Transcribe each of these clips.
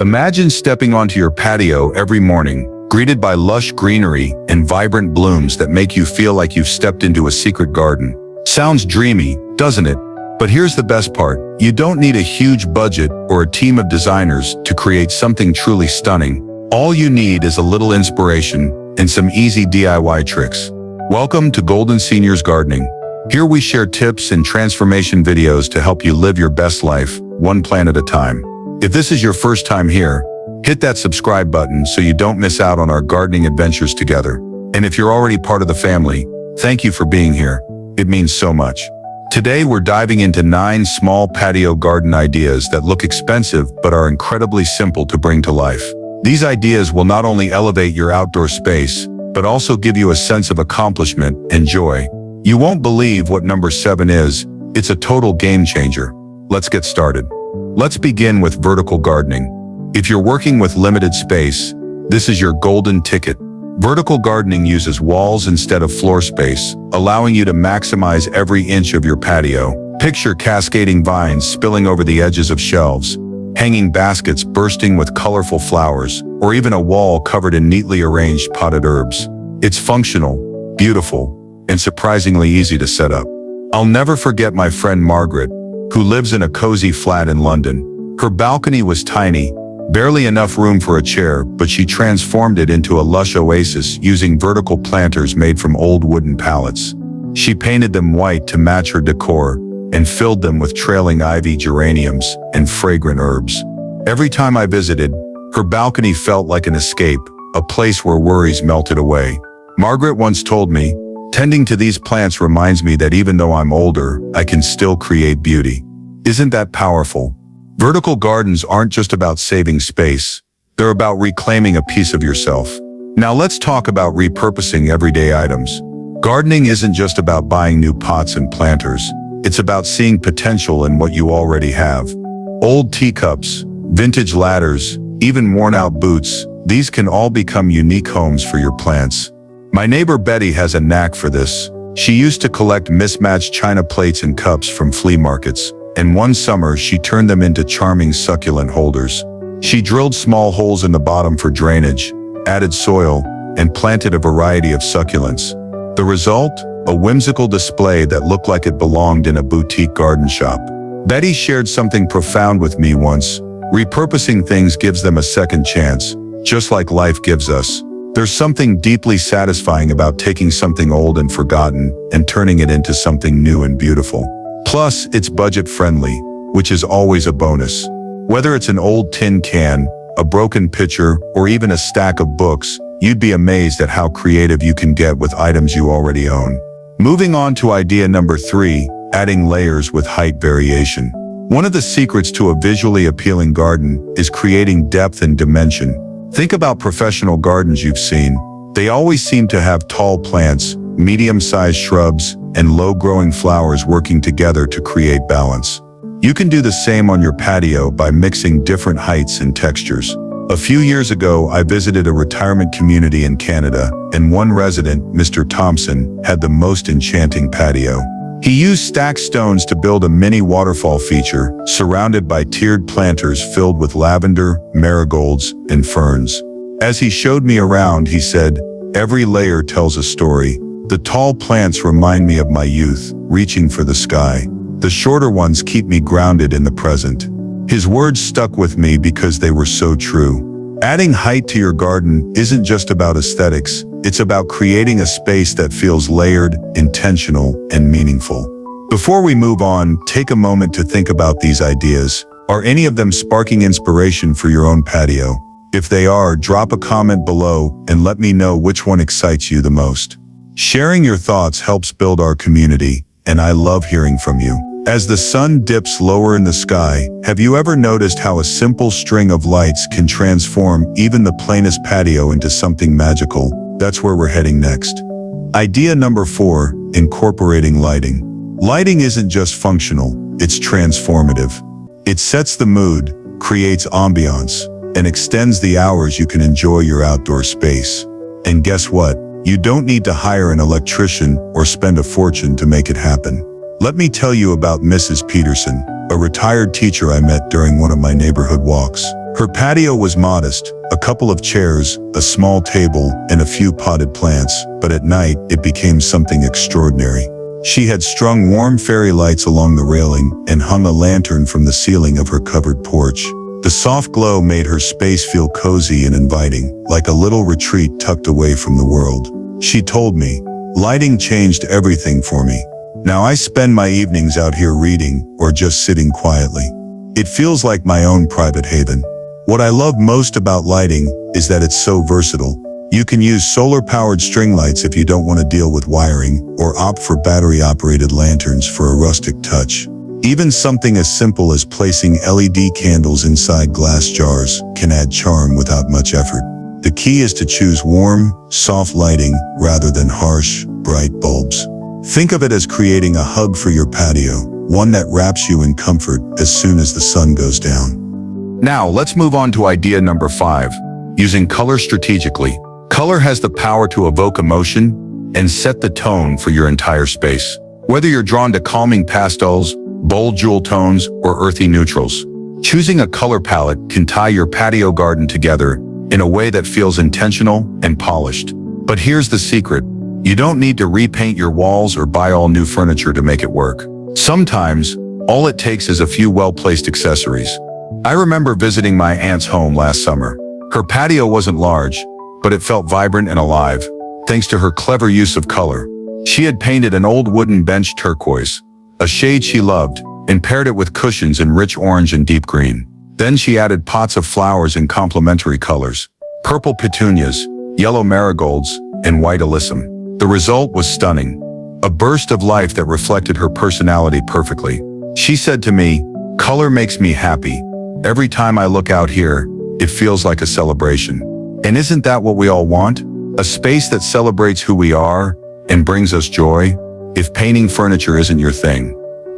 Imagine stepping onto your patio every morning, greeted by lush greenery and vibrant blooms that make you feel like you've stepped into a secret garden. Sounds dreamy, doesn't it? But here's the best part. You don't need a huge budget or a team of designers to create something truly stunning. All you need is a little inspiration and some easy DIY tricks. Welcome to Golden Seniors Gardening. Here we share tips and transformation videos to help you live your best life, one plant at a time. If this is your first time here, hit that subscribe button so you don't miss out on our gardening adventures together. And if you're already part of the family, thank you for being here. It means so much. Today we're diving into 9 small patio garden ideas that look expensive but are incredibly simple to bring to life. These ideas will not only elevate your outdoor space, but also give you a sense of accomplishment and joy. You won't believe what number 7 is. It's a total game changer. Let's get started. Let's begin with vertical gardening. If you're working with limited space, this is your golden ticket. Vertical gardening uses walls instead of floor space, allowing you to maximize every inch of your patio. Picture cascading vines spilling over the edges of shelves, hanging baskets bursting with colorful flowers, or even a wall covered in neatly arranged potted herbs. It's functional, beautiful, and surprisingly easy to set up. I'll never forget my friend Margaret, who lives in a cozy flat in London. Her balcony was tiny, barely enough room for a chair, but she transformed it into a lush oasis using vertical planters made from old wooden pallets. She painted them white to match her decor and filled them with trailing ivy, geraniums, and fragrant herbs. Every time I visited, her balcony felt like an escape, a place where worries melted away. Margaret once told me, "Tending to these plants reminds me that even though I'm older, I can still create beauty." Isn't that powerful? Vertical gardens aren't just about saving space. They're about reclaiming a piece of yourself. Now let's talk about repurposing everyday items. Gardening isn't just about buying new pots and planters. It's about seeing potential in what you already have. Old teacups, vintage ladders, even worn-out boots, these can all become unique homes for your plants. My neighbor Betty has a knack for this. She used to collect mismatched china plates and cups from flea markets, and one summer she turned them into charming succulent holders. She drilled small holes in the bottom for drainage, added soil, and planted a variety of succulents. The result? A whimsical display that looked like it belonged in a boutique garden shop. Betty shared something profound with me once. Repurposing things gives them a second chance, just like life gives us. There's something deeply satisfying about taking something old and forgotten and turning it into something new and beautiful. Plus, it's budget-friendly, which is always a bonus. Whether it's an old tin can, a broken pitcher, or even a stack of books, you'd be amazed at how creative you can get with items you already own. Moving on to idea number 3, adding layers with height variation. One of the secrets to a visually appealing garden is creating depth and dimension. Think about professional gardens you've seen. They always seem to have tall plants, medium-sized shrubs, and low-growing flowers working together to create balance. You can do the same on your patio by mixing different heights and textures. A few years ago, I visited a retirement community in Canada, and one resident, Mr. Thompson, had the most enchanting patio. He used stacked stones to build a mini waterfall feature, surrounded by tiered planters filled with lavender, marigolds, and ferns. As he showed me around, he said, "Every layer tells a story. The tall plants remind me of my youth, reaching for the sky. The shorter ones keep me grounded in the present." His words stuck with me because they were so true. Adding height to your garden isn't just about aesthetics. It's about creating a space that feels layered, intentional, and meaningful. Before we move on, take a moment to think about these ideas. Are any of them sparking inspiration for your own patio? If they are, drop a comment below and let me know which one excites you the most. Sharing your thoughts helps build our community, and I love hearing from you. As the sun dips lower in the sky, have you ever noticed how a simple string of lights can transform even the plainest patio into something magical? That's where we're heading next. Idea number 4, incorporating lighting. Lighting isn't just functional, it's transformative. It sets the mood, creates ambiance, and extends the hours you can enjoy your outdoor space. And guess what? You don't need to hire an electrician or spend a fortune to make it happen. Let me tell you about Mrs. Peterson, a retired teacher I met during one of my neighborhood walks. Her patio was modest, a couple of chairs, a small table, and a few potted plants, but at night it became something extraordinary. She had strung warm fairy lights along the railing and hung a lantern from the ceiling of her covered porch. The soft glow made her space feel cozy and inviting, like a little retreat tucked away from the world. She told me, "Lighting changed everything for me. Now I spend my evenings out here reading or just sitting quietly. It feels like my own private haven." What I love most about lighting is that it's so versatile. You can use solar-powered string lights if you don't want to deal with wiring, or opt for battery-operated lanterns for a rustic touch. Even something as simple as placing LED candles inside glass jars can add charm without much effort. The key is to choose warm, soft lighting rather than harsh, bright bulbs. Think of it as creating a hug for your patio, one that wraps you in comfort as soon as the sun goes down. Now, let's move on to idea number 5, using color strategically. Color has the power to evoke emotion and set the tone for your entire space. Whether you're drawn to calming pastels, bold jewel tones, or earthy neutrals, choosing a color palette can tie your patio garden together in a way that feels intentional and polished. But here's the secret. You don't need to repaint your walls or buy all new furniture to make it work. Sometimes, all it takes is a few well-placed accessories. I remember visiting my aunt's home last summer. Her patio wasn't large, but it felt vibrant and alive, thanks to her clever use of color. She had painted an old wooden bench turquoise, a shade she loved, and paired it with cushions in rich orange and deep green. Then she added pots of flowers in complementary colors, purple petunias, yellow marigolds, and white alyssum. The result was stunning, a burst of life that reflected her personality perfectly. She said to me, "Color makes me happy. Every time I look out here, it feels like a celebration." And isn't that what we all want? A space that celebrates who we are and brings us joy? If painting furniture isn't your thing,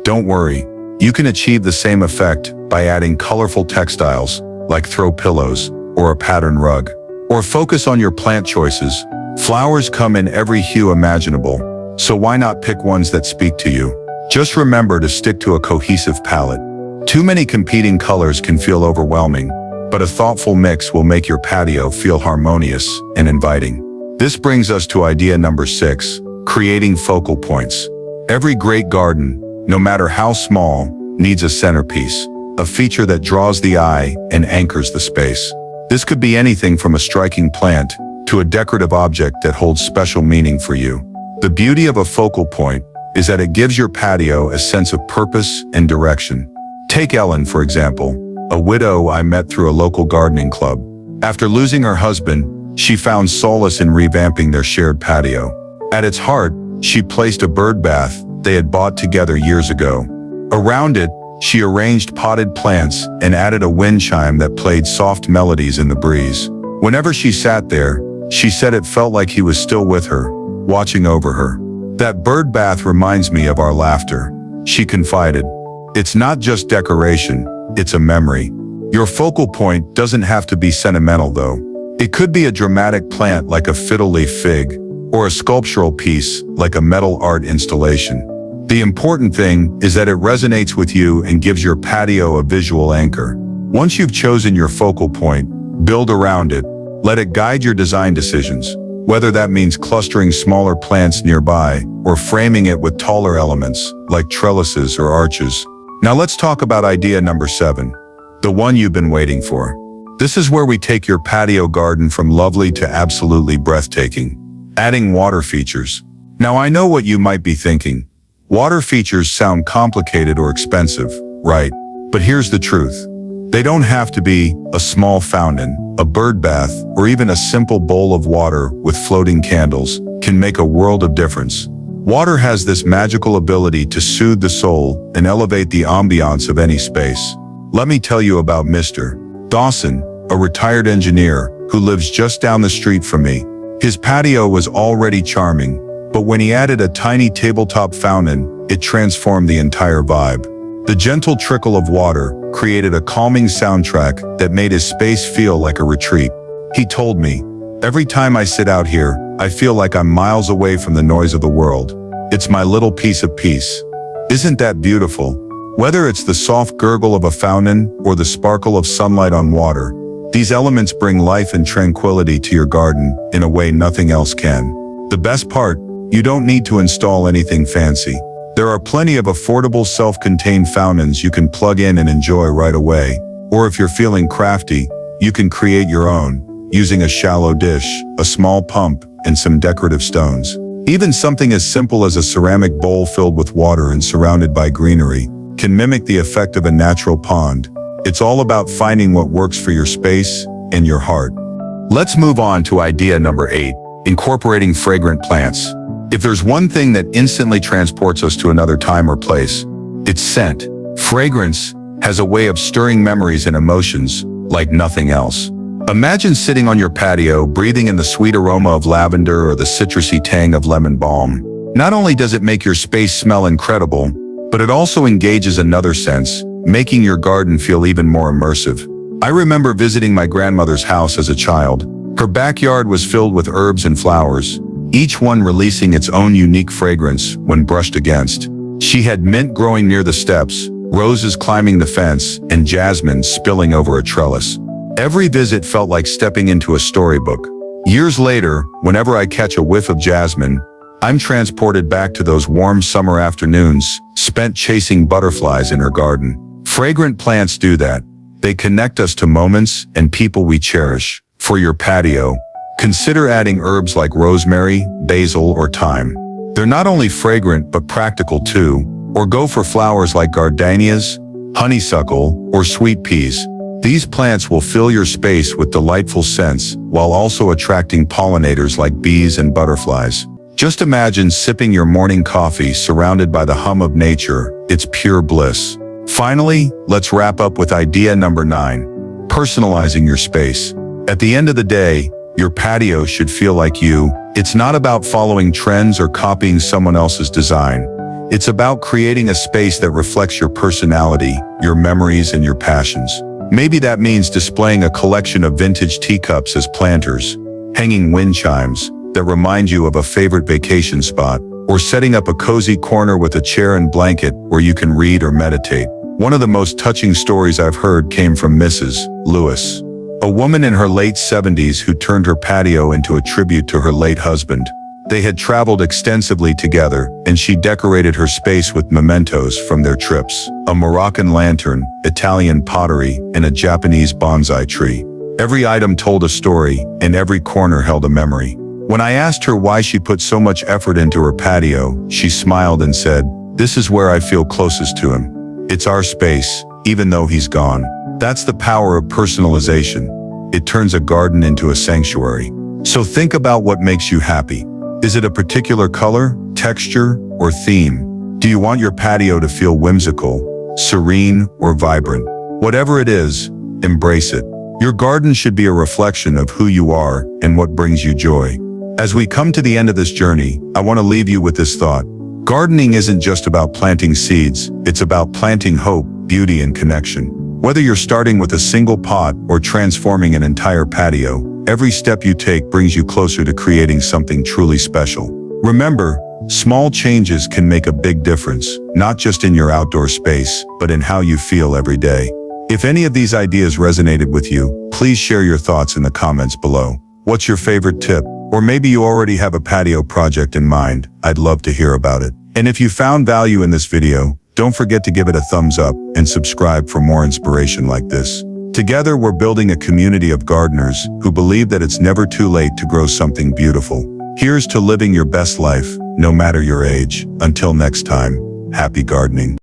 don't worry. You can achieve the same effect by adding colorful textiles, like throw pillows or a pattern rug. Or focus on your plant choices. Flowers come in every hue imaginable, so why not pick ones that speak to you? Just remember to stick to a cohesive palette. Too many competing colors can feel overwhelming, but a thoughtful mix will make your patio feel harmonious and inviting. This brings us to idea number 6, creating focal points. Every great garden, no matter how small, needs a centerpiece, a feature that draws the eye and anchors the space. This could be anything from a striking plant to a decorative object that holds special meaning for you. The beauty of a focal point is that it gives your patio a sense of purpose and direction. Take Ellen, for example, a widow I met through a local gardening club. After losing her husband, she found solace in revamping their shared patio. At its heart, she placed a bird bath they had bought together years ago. Around it, she arranged potted plants and added a wind chime that played soft melodies in the breeze. Whenever she sat there, she said it felt like he was still with her, watching over her. "That bird bath reminds me of our laughter," she confided. "It's not just decoration, it's a memory." Your focal point doesn't have to be sentimental though. It could be a dramatic plant like a fiddle leaf fig, or a sculptural piece like a metal art installation. The important thing is that it resonates with you and gives your patio a visual anchor. Once you've chosen your focal point, build around it. Let it guide your design decisions, whether that means clustering smaller plants nearby or framing it with taller elements like trellises or arches. Now let's talk about idea number 7, the one you've been waiting for. This is where we take your patio garden from lovely to absolutely breathtaking. Adding water features. Now I know what you might be thinking. Water features sound complicated or expensive, right? But here's the truth. They don't have to be a small fountain, a bird bath, or even a simple bowl of water with floating candles can make a world of difference. Water has this magical ability to soothe the soul and elevate the ambiance of any space. Let me tell you about Mr. Dawson, a retired engineer who lives just down the street from me. His patio was already charming, but when he added a tiny tabletop fountain, it transformed the entire vibe. The gentle trickle of water created a calming soundtrack that made his space feel like a retreat. He told me, "Every time I sit out here, I feel like I'm miles away from the noise of the world. It's my little piece of peace." Isn't that beautiful? Whether it's the soft gurgle of a fountain or the sparkle of sunlight on water, These elements bring life and tranquility to your garden in a way nothing else can. The best part, you don't need to install anything fancy. There are plenty of affordable self-contained fountains you can plug in and enjoy right away. Or if you're feeling crafty, you can create your own, using a shallow dish, a small pump, and some decorative stones. Even something as simple as a ceramic bowl filled with water and surrounded by greenery can mimic the effect of a natural pond. It's all about finding what works for your space and your heart. Let's move on to idea number 8, incorporating fragrant plants. If there's one thing that instantly transports us to another time or place, it's scent. Fragrance has a way of stirring memories and emotions like nothing else. Imagine sitting on your patio, breathing in the sweet aroma of lavender or the citrusy tang of lemon balm. Not only does it make your space smell incredible, but it also engages another sense, making your garden feel even more immersive. I remember visiting my grandmother's house as a child. Her backyard was filled with herbs and flowers, each one releasing its own unique fragrance when brushed against. She had mint growing near the steps, roses climbing the fence, and jasmine spilling over a trellis. Every visit felt like stepping into a storybook. Years later, whenever I catch a whiff of jasmine, I'm transported back to those warm summer afternoons spent chasing butterflies in her garden. Fragrant plants do that. They connect us to moments and people we cherish. For your patio, consider adding herbs like rosemary, basil, or thyme. They're not only fragrant but practical too. Or go for flowers like gardenias, honeysuckle, or sweet peas. These plants will fill your space with delightful scents while also attracting pollinators like bees and butterflies. Just imagine sipping your morning coffee surrounded by the hum of nature. It's pure bliss. Finally, let's wrap up with idea number 9, personalizing your space. At the end of the day, your patio should feel like you. It's not about following trends or copying someone else's design. It's about creating a space that reflects your personality, your memories, and your passions. Maybe that means displaying a collection of vintage teacups as planters, hanging wind chimes that remind you of a favorite vacation spot, or setting up a cozy corner with a chair and blanket where you can read or meditate. One of the most touching stories I've heard came from Mrs. Lewis, a woman in her late 70s who turned her patio into a tribute to her late husband. They had traveled extensively together, and she decorated her space with mementos from their trips: a Moroccan lantern, Italian pottery, and a Japanese bonsai tree. Every item told a story, and every corner held a memory. When I asked her why she put so much effort into her patio, she smiled and said, "This is where I feel closest to him. It's our space, even though he's gone." That's the power of personalization. It turns a garden into a sanctuary. So think about what makes you happy. Is it a particular color, texture, or theme? Do you want your patio to feel whimsical, serene, or vibrant? Whatever it is, embrace it. Your garden should be a reflection of who you are and what brings you joy. As we come to the end of this journey, I want to leave you with this thought. Gardening isn't just about planting seeds, it's about planting hope, beauty, and connection. Whether you're starting with a single pot or transforming an entire patio, every step you take brings you closer to creating something truly special. Remember, small changes can make a big difference, not just in your outdoor space, but in how you feel every day. If any of these ideas resonated with you, please share your thoughts in the comments below. What's your favorite tip? Or maybe you already have a patio project in mind. I'd love to hear about it. And if you found value in this video, don't forget to give it a thumbs up and subscribe for more inspiration like this. Together, we're building a community of gardeners who believe that it's never too late to grow something beautiful. Here's to living your best life, no matter your age. Until next time, happy gardening.